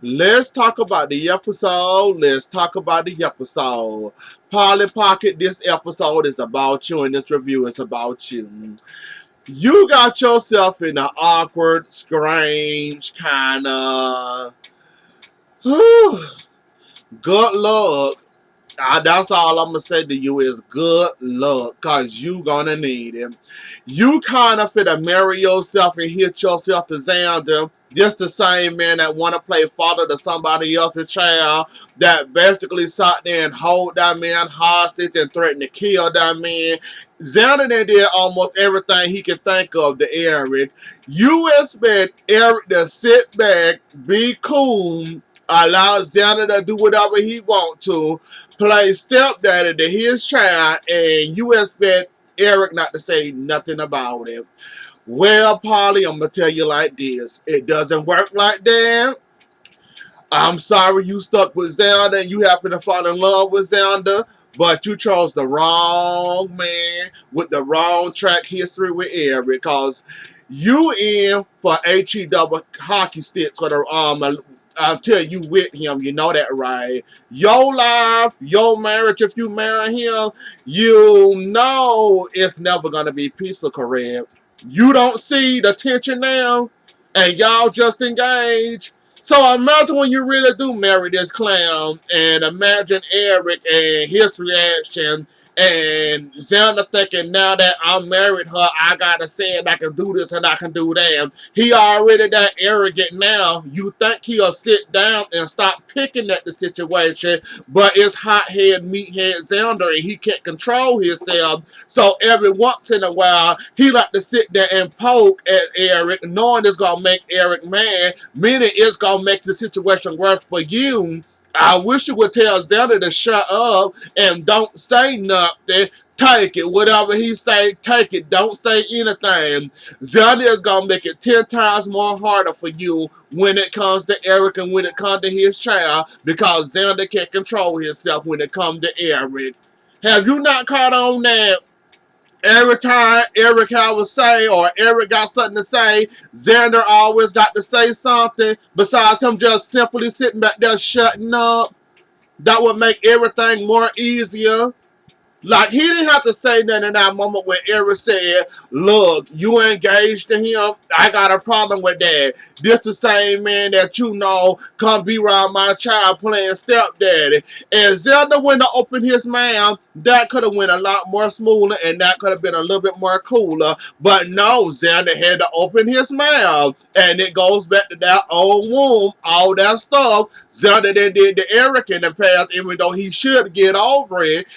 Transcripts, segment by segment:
Let's talk about the episode. Let's talk about the episode. Polly Pocket, this episode is about you and this review is about you. You got yourself in an awkward, strange kind of good luck. That's all I'm going to say to you is good luck, because you going to need it. You kind of finna marry yourself and hit yourself to Xander. Just the same man that want to play father to somebody else's child, that basically sat there and hold that man hostage and threatened to kill that man. Xander did almost everything he could think of to Eric. You expect Eric to sit back, be cool, allow Xander to do whatever he want to, play stepdaddy to his child, and you expect Eric not to say nothing about it. Well, Polly, I'm going to tell you like this. It doesn't work like that. I'm sorry you stuck with Xander and you happen to fall in love with Xander, but you chose the wrong man with the wrong track history with Eric, because you in for HE double hockey sticks for the until you with him, you know that, right? Your life, your marriage, if you marry him, you know it's never gonna be peaceful, correct? You don't see the tension now, and y'all just engaged. So imagine when you really do marry this clown, and imagine Eric and his reaction, and Xander thinking, now that I'm married her, I gotta say it, I can do this and I can do that. He already that arrogant now. You think he'll sit down and stop picking at the situation, but it's hothead, meathead Xander, and he can't control himself. So every once in a while, he like to sit there and poke at Eric, knowing it's gonna make Eric mad, meaning it's gonna make the situation worse for you. I wish you would tell Xander to shut up and don't say nothing. Take it. Whatever he say, take it. Don't say anything. Xander is going to make it 10 times more harder for you when it comes to Eric and when it comes to his child, because Xander can't control himself when it comes to Eric. Have you not caught on that? Every time Eric have a say or Eric got something to say, Xander always got to say something besides him just simply sitting back there shutting up. That would make everything more easier. Like, he didn't have to say nothing in that moment when Eric said, look, you engaged to him, I got a problem with that. This the same man that you know come be around my child playing stepdaddy. And Zelda went to open his mouth, that could have went a lot more smoother and that could have been a little bit more cooler. But no, Zelda had to open his mouth. And it goes back to that old womb, all that stuff Zelda then did to Eric in the past, even though he should get over it.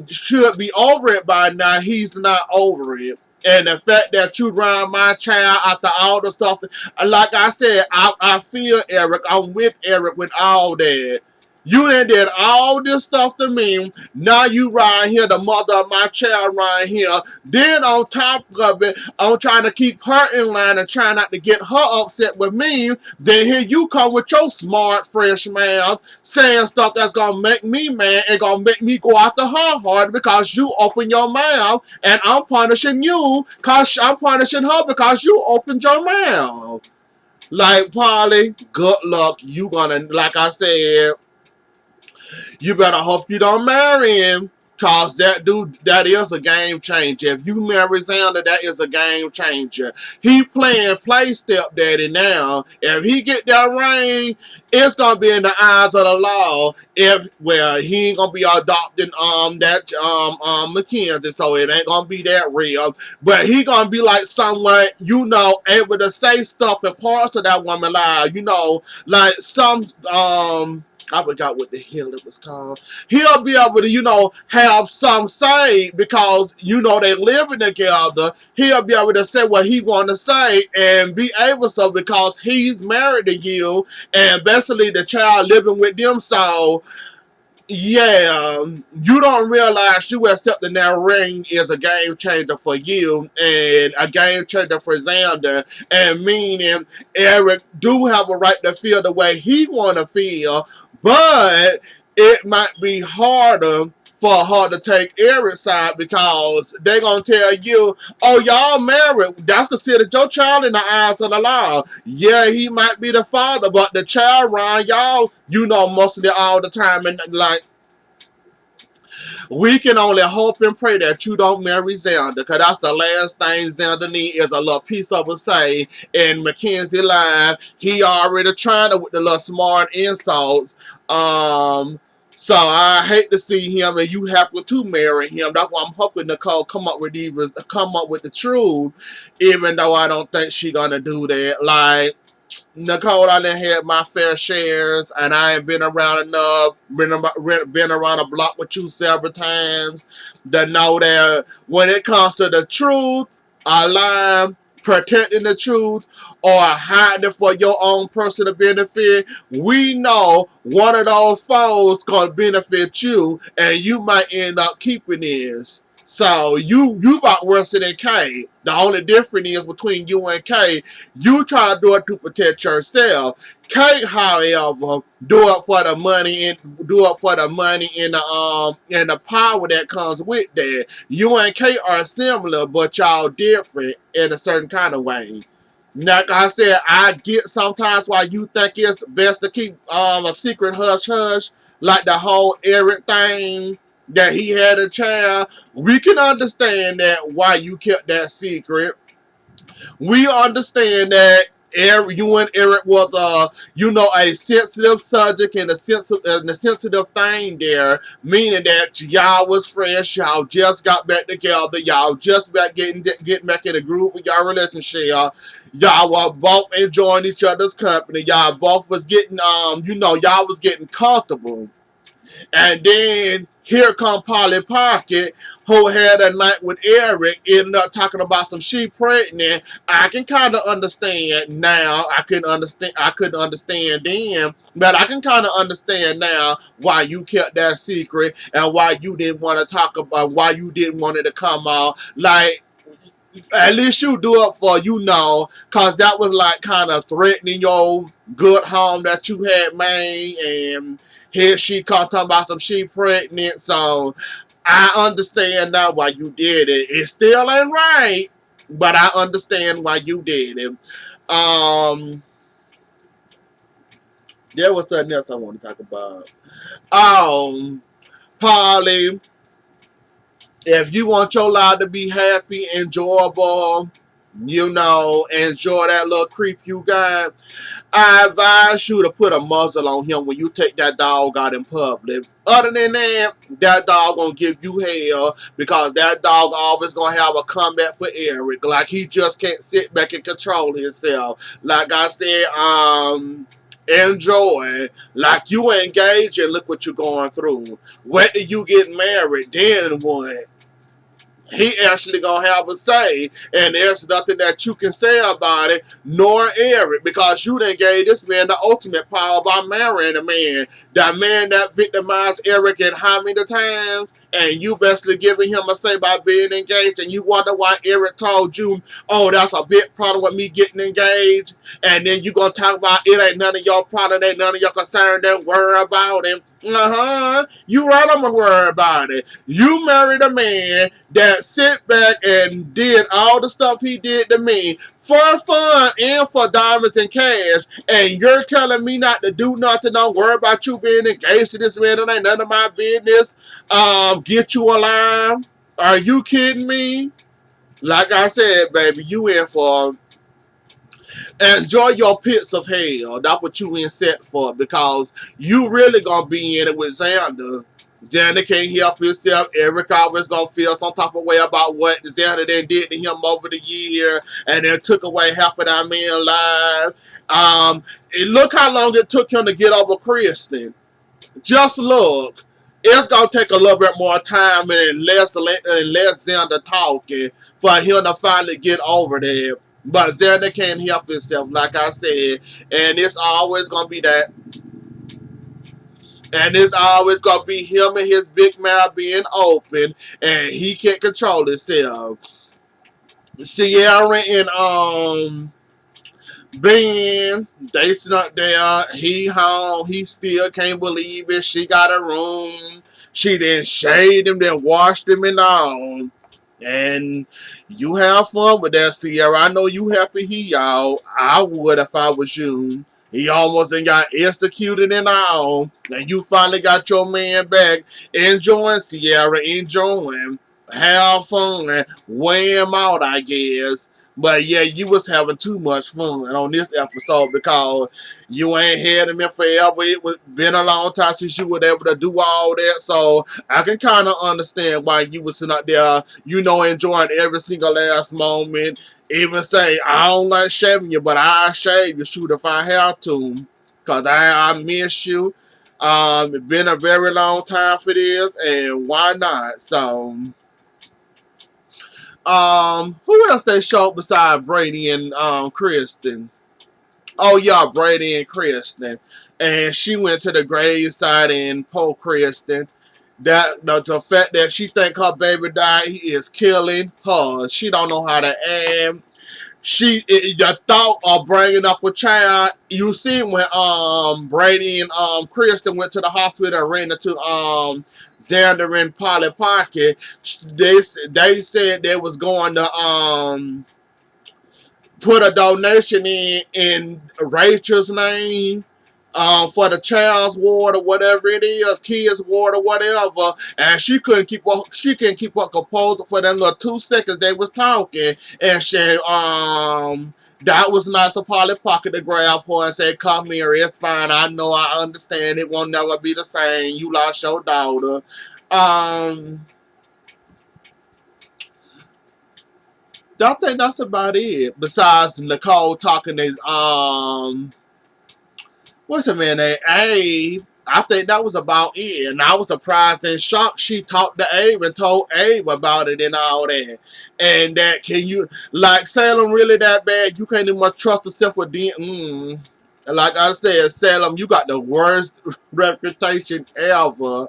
Should be over it by now. He's not over it. And the fact that you run my child after all the stuff, like I said, I feel Eric. I'm with Eric with all that. You done did all this stuff to me. Now you right here, the mother of my child right here. Then on top of it, I'm trying to keep her in line and trying not to get her upset with me. Then here you come with your smart, fresh mouth saying stuff that's going to make me mad and going to make me go after her hard because you open your mouth, and I'm punishing you because I'm punishing her because you opened your mouth. Like, Polly, good luck. You gonna, like I said, you better hope you don't marry him, cause that dude, that is a game changer. If you marry Xander, that is a game changer. He play stepdaddy now. If he get that ring, it's gonna be in the eyes of the law. Well, he ain't gonna be adopting Mackenzie, so it ain't gonna be that real. But he gonna be like someone, you know, able to say stuff in parts of that woman life. You know, like some I forgot what the hell it was called. He'll be able to, you know, have some say because, you know, they living together. He'll be able to say what he want to say and be able to because he's married to you and basically the child living with them. So, yeah, you don't realize you accepting that ring is a game changer for you and a game changer for Xander, and meaning Eric do have a right to feel the way he want to feel, but it might be harder for her to take Eric's side, because they gonna tell you, oh, y'all married, that's considered your child in the eyes of the law. Yeah, he might be the father, but the child around y'all, you know, mostly all the time. And like, we can only hope and pray that you don't marry Xander, because that's the last thing Xander need is a little piece of a say in Mackenzie line. He already trying to with the little smart insults. So I hate to see him, and you happen to marry him. That's why I'm hoping Nicole come up with the truth, even though I don't think she gonna do that. Like, Nicole, I done had my fair shares, and I ain't been around enough, been around the block with you several times to know that when it comes to the truth, a lie, protecting the truth, or hiding it for your own personal benefit, we know one of those foes gonna benefit you, and you might end up keeping this. So you about worse than K. The only difference is between you and K, you try to do it to protect yourself. K, however, do it for the money and the power that comes with that. You and K are similar, but y'all different in a certain kind of way. Like I said, I get sometimes why you think it's best to keep a secret hush hush, like the whole Eric thing, that he had a child. We can understand that why you kept that secret. We understand that you and Eric was a sensitive subject and a sensitive thing there, meaning that y'all was fresh, y'all just got back together, y'all just back getting back in the groove of y'all relationship. Y'all were both enjoying each other's company. Y'all both was getting y'all was getting comfortable. And then here come Polly Pocket, who had a night with Eric, ended up talking about some she pregnant. I can kind of understand now. I couldn't understand then, but I can kind of understand now why you kept that secret and why you didn't want to talk about, why you didn't want it to come out. Like, at least you do it for, because that was like kind of threatening your good home that you had made, and here she come talking about some she pregnant. So I understand now why you did it. It still ain't right, but I understand why you did it. There was something else I want to talk about. Polly, if you want your life to be happy, enjoyable, enjoy that little creep you got, I advise you to put a muzzle on him when you take that dog out in public. Other than that, that dog gonna give you hell, because that dog always gonna have a comeback for Eric. Like, he just can't sit back and control himself. Like I said, enjoy. Like, you engaged and look what you're going through. Wait till you get married, then what? He actually gonna have a say, and there's nothing that you can say about it, nor Eric, because you done gave this man the ultimate power by marrying a man. That man that victimized Eric in how many times, and you basically giving him a say by being engaged, and you wonder why Eric told you, oh, that's a big problem with me getting engaged, and then you gonna talk about it ain't none of your problem, ain't none of your concern, don't worry about him. You right, I'm gonna worry about it. You married a man that sit back and did all the stuff he did to me for fun and for diamonds and cash, and you're telling me not to do nothing, don't worry about you being engaged to this man, it ain't none of my business. Get you a line. Are you kidding me? Like I said, baby, you in for enjoy your pits of hell. That's what you in set for, because you really gonna be in it with Xander. Xander can't help himself. Eric always gonna feel some type of way about what Xander then did to him over the year, and then took away half of that man's life. Look how long it took him to get over Kristen. Just look. It's gonna take a little bit more time and less Xander talking for him to finally get over there. But Xander can't help himself, like I said, and it's always gonna be that. And it's always gonna be him and his big mouth being open, and he can't control himself. Sierra and Ben, they snuck there. He home. He still can't believe it. She got a room. She then shaved him, then washed him and all. And you have fun with that, Sierra. I know you happy he out. I would if I was you. He almost then got executed and all. And you finally got your man back. Enjoying, Sierra. Enjoying. Have fun. Weigh him out, I guess. But yeah, you was having too much fun on this episode because you ain't had him in forever. It was been a long time since you were able to do all that. So I can kind of understand why you was sitting out there, enjoying every single last moment. Even say, I don't like shaving you, but I shave you, shoot, if I have to. Because I miss you. It's been a very long time for this, and why not? So, who else they showed beside Brady and Kristen? Oh yeah, Brady and Kristen. And she went to the graveside and Poe Kristen. That the fact that she think her baby died, he is killing her. She don't know how to act. The thought of bringing up a child. You see when Brady and Kristen went to the hospital and ran into Xander and Polly Pocket. They said they was going to put a donation in Rachel's name for the child's ward or whatever it is, kids ward or whatever, and she couldn't keep her composure for them little 2 seconds they was talking, and she that was nice of Polly Pocket to grab her and say, "Come here, it's fine. I know, I understand. It won't never be the same. You lost your daughter." I think that's about it. Besides Nicole talking to what's her man name? Abe. I think that was about it. And I was surprised and shocked she talked to Abe and told Abe about it and all that. And that, can you, like, Salem really that bad? You can't even trust a simple Like I said, Salem, you got the worst reputation ever.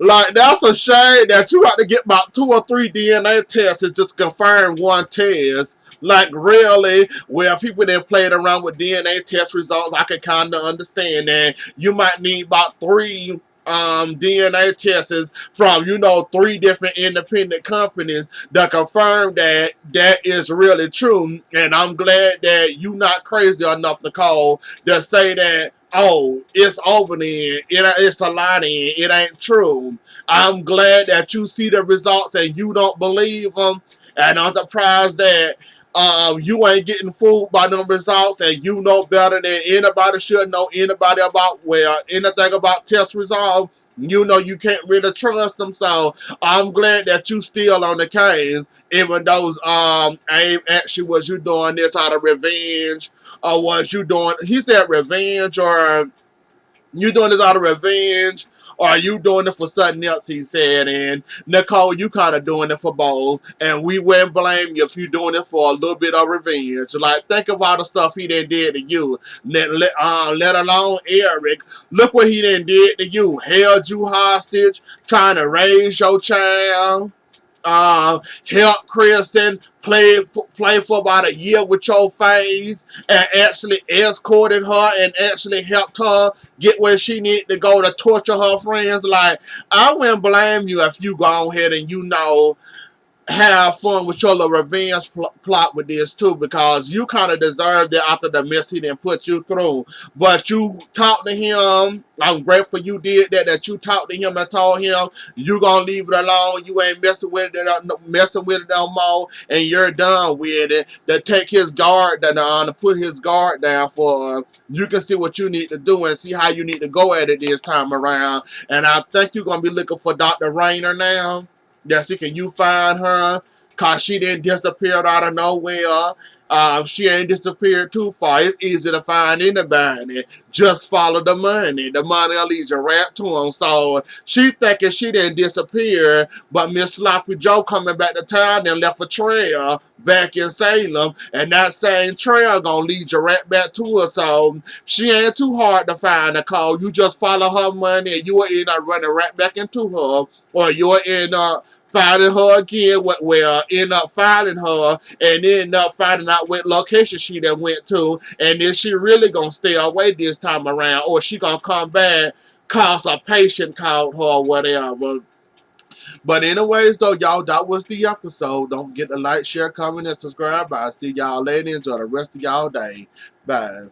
Like, that's a shame that you got to get about 2 or 3 DNA tests to just confirm one test. Like, really, where people that played around with DNA test results, I can kind of understand that. You might need about 3 DNA tests from 3 different independent companies that confirm that that is really true. And I'm glad that you not crazy enough, Nicole, to say that, oh, it's over then, it's a lie then, it ain't true. I'm glad that you see the results and you don't believe them, and I'm surprised that you ain't getting fooled by them results, and you know better than anybody should know anything about test results. You can't really trust them, so I'm glad that you still on the case, even though Abe actually was you doing this out of revenge, or was you doing, he said revenge, or you doing this out of revenge, or are you doing it for something else, he said. And Nicole, you kind of doing it for both, and we wouldn't blame you if you doing this for a little bit of revenge. Like, think of all the stuff he done did to you, let alone Eric. Look what he done did to you. Held you hostage, trying to raise your child. Help Kristen play for about a year with your face, and actually escorted her and actually helped her get where she needed to go to torture her friends. Like, I wouldn't blame you if you go ahead and have fun with your little revenge plot with this too, because you kind of deserved it after the mess he didn't put you through. But you talked to him. I'm grateful you did that you talked to him and told him you gonna leave it alone. You ain't messing with it no more, and you're done with it. To take his guard down, to put his guard down for you can see what you need to do and see how you need to go at it this time around. And I think you're gonna be looking for Dr. Rayner now. Yes, can you find her? Cause she didn't disappear out of nowhere. She ain't disappeared too far. It's easy to find anybody. Just follow the money. The money will lead you right to them. So she thinking she didn't disappear, but Miss Sloppy Joe coming back to town and left a trail back in Salem, and that same trail gonna lead you right back to her. So she ain't too hard to find, Nicole. You just follow her money, and you will end up running right back into her, or you'll end up finding her again, end up finding her, and end up finding out what location she done went to, and then she really gonna stay away this time around, or she gonna come back cause a patient called her or whatever. But anyways, though, y'all, that was the episode. Don't forget to like, share, comment, and subscribe. I'll see y'all later. Enjoy the rest of y'all day. Bye.